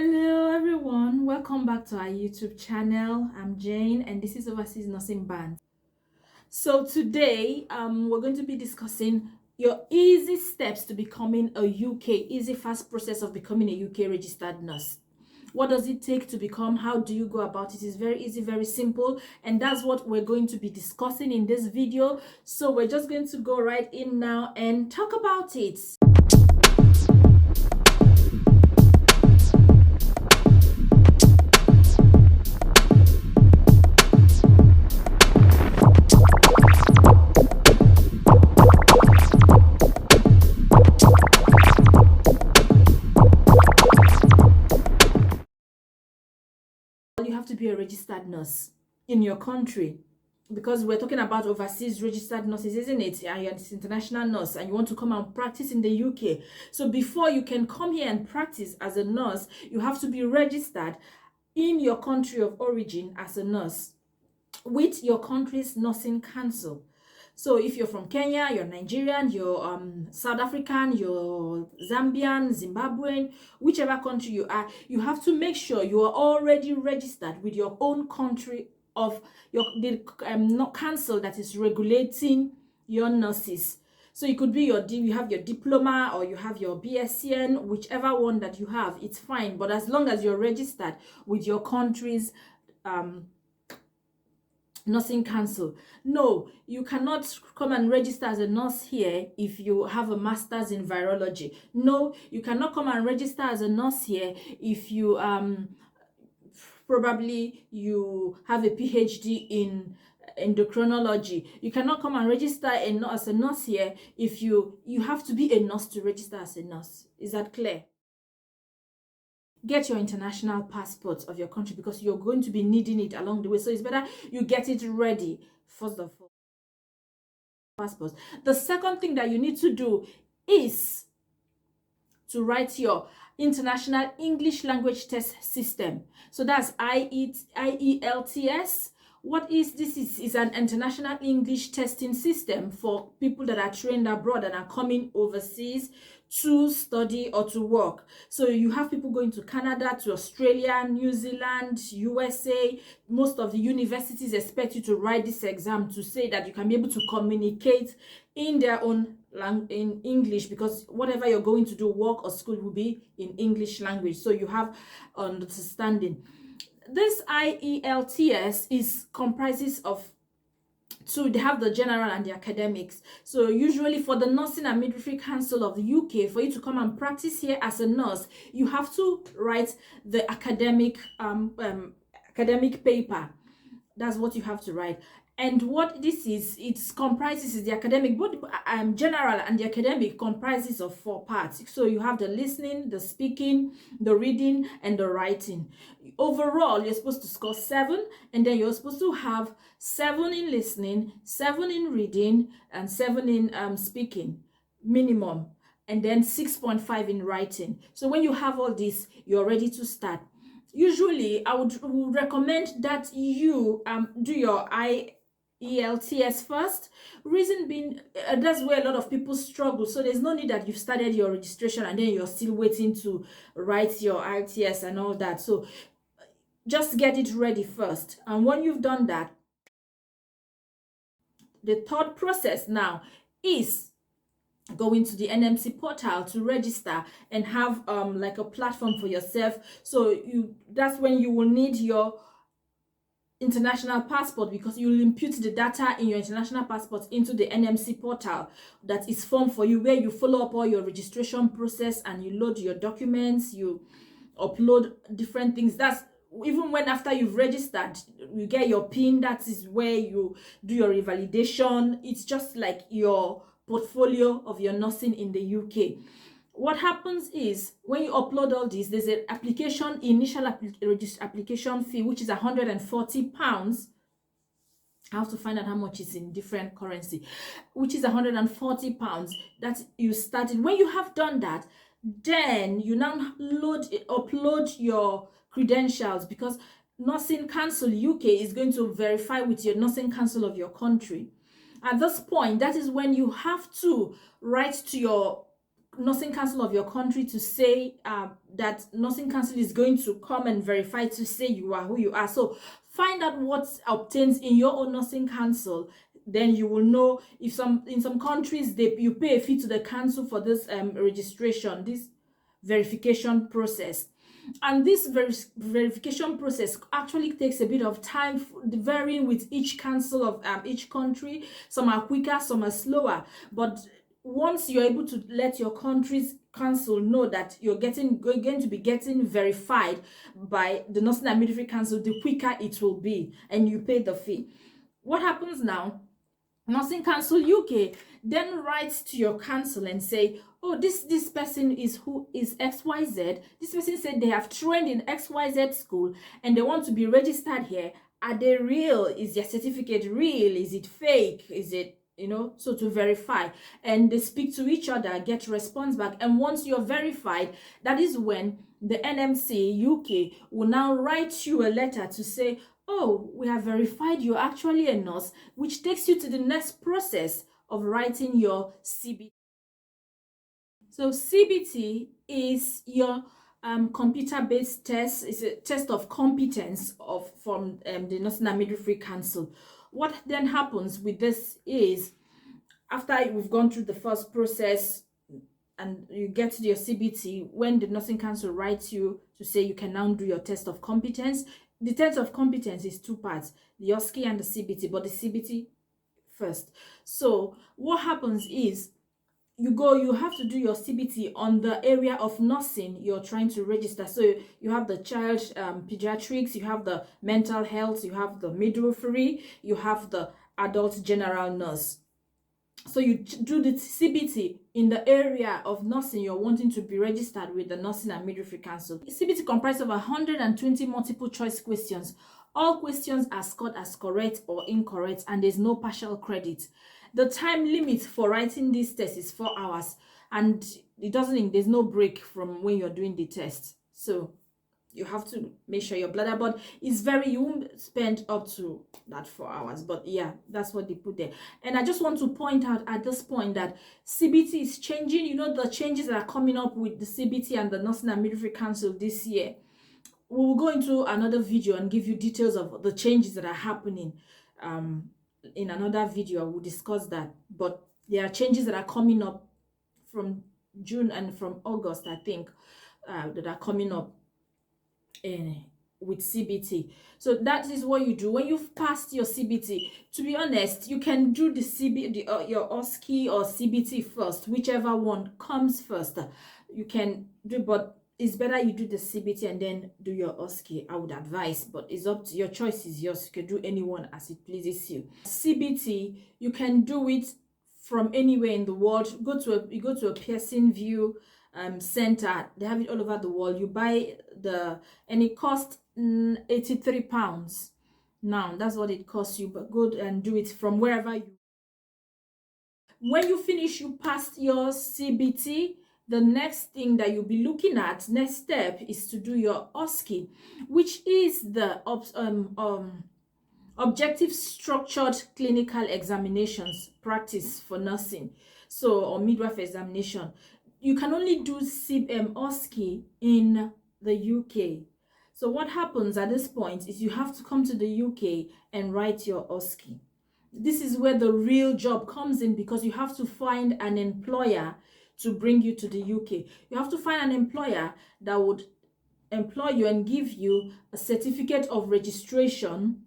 Hello everyone, welcome back to our YouTube channel. I'm Jane and this is Overseas Nursing Band. So today we're going to be discussing your easy steps to becoming a easy fast process of becoming a UK registered nurse. What does it take to become? How do you go about it? It's very easy, very simple, and that's what we're going to be discussing in this video. So we're just going to go right in now and talk about it. You have to be a registered nurse in your country, because we're talking about overseas registered nurses, isn't it? And you're an international nurse and you want to come and practice in the UK. So before you can come here and practice as a nurse, you have to be registered in your country of origin as a nurse with your country's nursing council. So if you're from Kenya, you're Nigerian, you're South African, you're Zambian, Zimbabwean, whichever country you are, you have to make sure you are already registered with your own country of the council that is regulating your nurses. So it could be you have your diploma or you have your BSCN, whichever one that you have, it's fine. But as long as you're registered with your country's nursing council. No, you cannot come and register as a nurse here if you have a master's in virology. No, you cannot come and register as a nurse here if you probably you have a PhD in endocrinology. You cannot come and register as a nurse here if you have to be a nurse to register as a nurse. Is that clear? Get your international passport of your country, because you're going to be needing it along the way. So it's better you get it ready first of all. Passports. The second thing that you need to do is to write your International English Language Test System. So that's IELTS. What is this? Is an international English testing system for people that are trained abroad and are coming overseas to study or to work. So you have people going to Canada, to Australia, New Zealand, USA. Most of the universities expect you to write this exam to say that you can be able to communicate in their own in English, because whatever you're going to do, work or school, will be in English language. So you have understanding. This IELTS comprises of two. They have the general and the academics. So usually for the Nursing and Midwifery Council of the UK, for you to come and practice here as a nurse, you have to write the academic paper. That's what you have to write. And what this is, it comprises the academic, both general and the academic comprises of 4 parts. So you have the listening, the speaking, the reading, and the writing. Overall, you're supposed to score 7, and then you're supposed to have 7 in listening, 7 in reading, and 7 in speaking, minimum, and then 6.5 in writing. So when you have all this, you're ready to start. Usually, I would recommend that you do your IELTS first. Reason being, that's where a lot of people struggle. So there's no need that you've started your registration and then you're still waiting to write your IELTS and all that. So just get it ready first. And when you've done that, the third process now is go into the NMC portal to register and have like a platform for yourself. So that's when you will need your international passport, because you will input the data in your international passport into the NMC portal that is formed for you, where you follow up all your registration process and you load your documents, you upload different things. That's even when after you've registered, you get your PIN. That is where you do your revalidation. It's just like your portfolio of your nursing in the UK. What happens is when you upload all this, there's an initial application fee, which is £140. I have to find out how much is in different currency, which is £140 that you started. When you have done that, then you now upload your credentials, because Nursing Council UK is going to verify with your Nursing Council of your country. At this point, that is when you have to write to your nursing council of your country to say that nursing council is going to come and verify to say you are who you are. So find out what obtains in your own nursing council. Then you will know if in some countries you pay a fee to the council for this registration, this verification process. And this verification process actually takes a bit of time, varying with each council of each country. Some are quicker, some are slower, but once you're able to let your country's council know that you're going to be getting verified by the Nursing and Midwifery Council, the quicker it will be, and you pay the fee. What happens now? Nursing Council UK then writes to your council and say, oh, this person is who is XYZ. This person said they have trained in XYZ school and they want to be registered here. Are they real? Is their certificate real? Is it fake? Is it, so to verify. And they speak to each other, get response back. And once you're verified, that is when the NMC UK will now write you a letter to say, oh, we have verified you're actually a nurse, which takes you to the next process of writing your CBT. So CBT is your computer-based test. It's a test of competence from the Nursing and Midwifery Council. What then happens with this is, after we've gone through the first process and you get to your CBT, when the Nursing Council writes you to say you can now do your test of competence, the test of competence is two parts, the OSCE and the CBT, but the CBT first. So what happens is you have to do your CBT on the area of nursing you're trying to register. So you have the child pediatrics, you have the mental health, you have the midwifery, you have the adult general nurse. So you do the CBT in the area of nursing you're wanting to be registered with the Nursing and Midwifery Council. CBT comprises of 120 multiple choice questions. All questions are scored as correct or incorrect, and there's no partial credit. The time limit for writing this test is 4 hours, and there's no break from when you're doing the test. So you have to make sure your bladder, but you won't spend up to that 4 hours, but yeah, that's what they put there. And I just want to point out at this point that CBT is changing. The changes that are coming up with the CBT and the Nursing and Midwifery Council this year. We will go into another video and give you details of the changes that are happening. In another video, we'll discuss that, but there are changes that are coming up from June and from August, I think, that are coming up with CBT. So that is what you do when you've passed your CBT. To be honest, you can do your OSCE or CBT first, whichever one comes first. You can do, but it's better you do the CBT and then do your OSCE, I would advise, but it's up to your choice, is yours. You can do anyone as it pleases you. CBT, you can do it from anywhere in the world. You go to a Pearson VUE center. They have it all over the world. You buy and it costs £83. Now that's what it costs you, but go and do it from wherever you. When you finish, you passed your CBT. The next thing that you'll be looking at, next step, is to do your OSCE, which is the objective structured clinical examinations practice for nursing, or midwife examination. You can only do OSCE in the UK. So what happens at this point is you have to come to the UK and write your OSCE. This is where the real job comes in, because you have to find an employer to bring you to the UK. You have to find an employer that would employ you and give you a certificate of registration,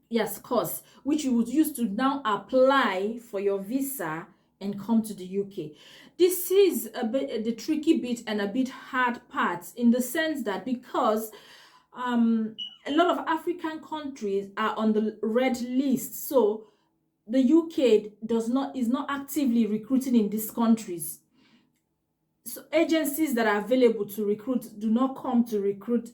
yes, course, which you would use to now apply for your visa and come to the UK. This is a bit the tricky bit and a bit hard part, in the sense that because a lot of African countries are on the red list, so the UK is not actively recruiting in these countries. So agencies that are available to recruit do not come to recruit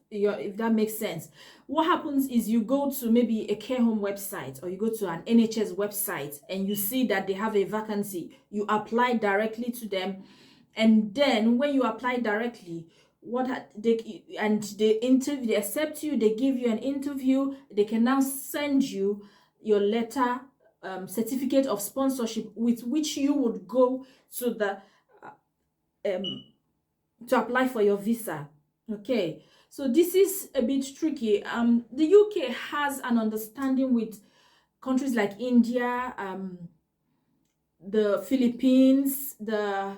if that makes sense. What happens is you go to maybe a care home website, or you go to an NHS website, and you see that they have a vacancy. You apply directly to them, and then when you apply directly, they accept you, they give you an interview, they can now send you your letter certificate of sponsorship with which you would go to the to apply for your visa. Okay, so this is a bit tricky. The UK has an understanding with countries like India, the Philippines, a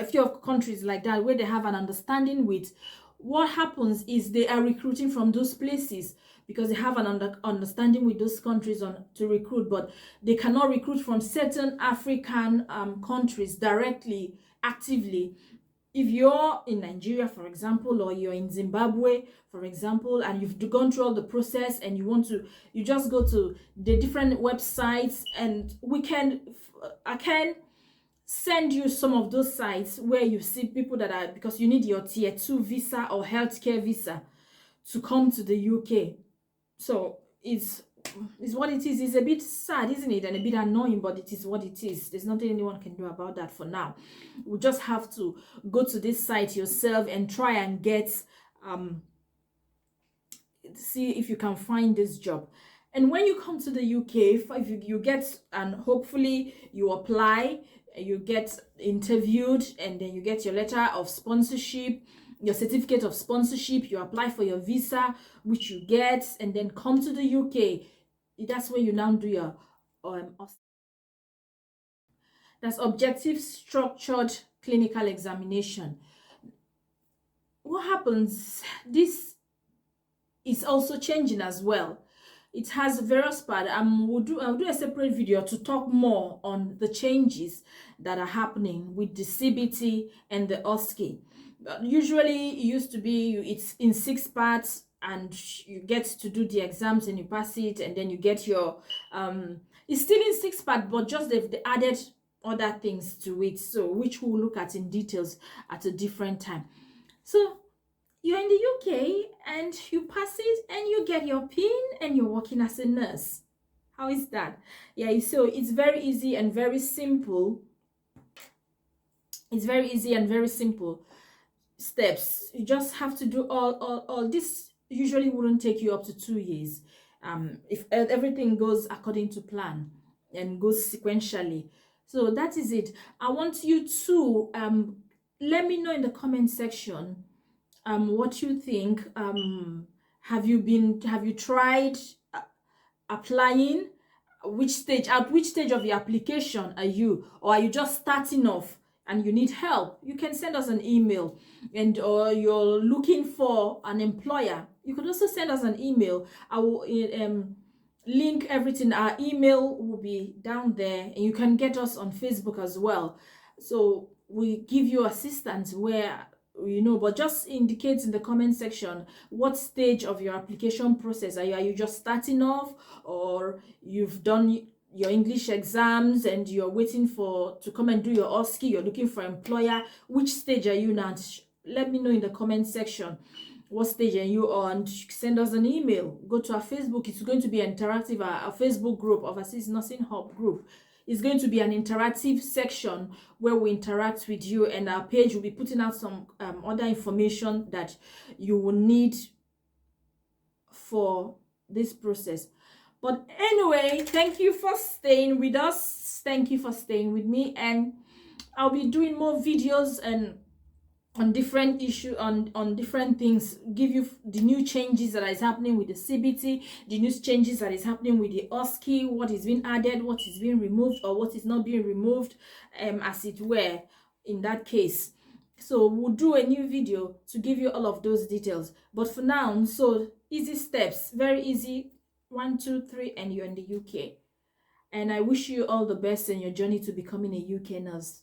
few of countries like that, where they have an understanding with. What happens is they are recruiting from those places because they have an understanding with those countries to recruit, but they cannot recruit from certain African countries directly, actively. If you're in Nigeria, for example, or you're in Zimbabwe, for example, and you've gone through all the process and you just go to the different websites, and I can send you some of those sites where you see people that are, because you need your tier 2 visa or healthcare visa to come to the UK. So it's what it is. It's a bit sad, isn't it? And a bit annoying, but it is what it is. There's nothing anyone can do about that for now. We just have to go to this site yourself and try and get see if you can find this job. And when you come to the UK, if you get, and hopefully you apply, you get interviewed, and then you get your letter of sponsorship, your certificate of sponsorship, you apply for your visa, which you get, and then come to the UK. That's where you now do your that's objective structured clinical examination. What happens, this is also changing as well. It has various parts. I'll do a separate video to talk more on the changes that are happening with the CBT and the OSCE. Usually it used to be it's in 6 parts, and you get to do the exams and you pass it, and then you get your it's still in 6 parts, but just they've added other things to it, so which we'll look at in details at a different time. So you're in the UK and you pass it and you get your PIN and you're working as a nurse. How is that? Yeah, so it's very easy and very simple. It's very easy and very simple steps. You just have to do all this. Usually wouldn't take you up to 2 years if everything goes according to plan and goes sequentially. So that is it. I want you to let me know in the comment section what you think. Have you tried applying? At which stage of your application are you, or are you just starting off and you need help? You can send us an email. And or you're looking for an employer, you could also send us an email. I will link everything. Our email will be down there, and you can get us on Facebook as well. So we give you assistance where but just indicate in the comment section what stage of your application process are you. Are you just starting off, or you've done your English exams and you're waiting to come and do your OSCE, you're looking for employer? Which stage are you now? Let me know in the comment section what stage are you on. Send us an email. Go to our Facebook. It's going to be interactive. Our Facebook group, Overseas Nursing Hub group, is going to be an interactive section where we interact with you, and our page will be putting out some other information that you will need for this process. But anyway, thank you for staying with us. Thank you for staying with me, and I'll be doing more videos and on different issues, on different things, give you the new changes that is happening with the CBT, the new changes that is happening with the OSCE, what is being added, what is being removed, or what is not being removed, as it were, in that case. So we'll do a new video to give you all of those details. But for now, so easy steps, very easy, 1, 2, 3, and you're in the UK. And I wish you all the best in your journey to becoming a UK nurse.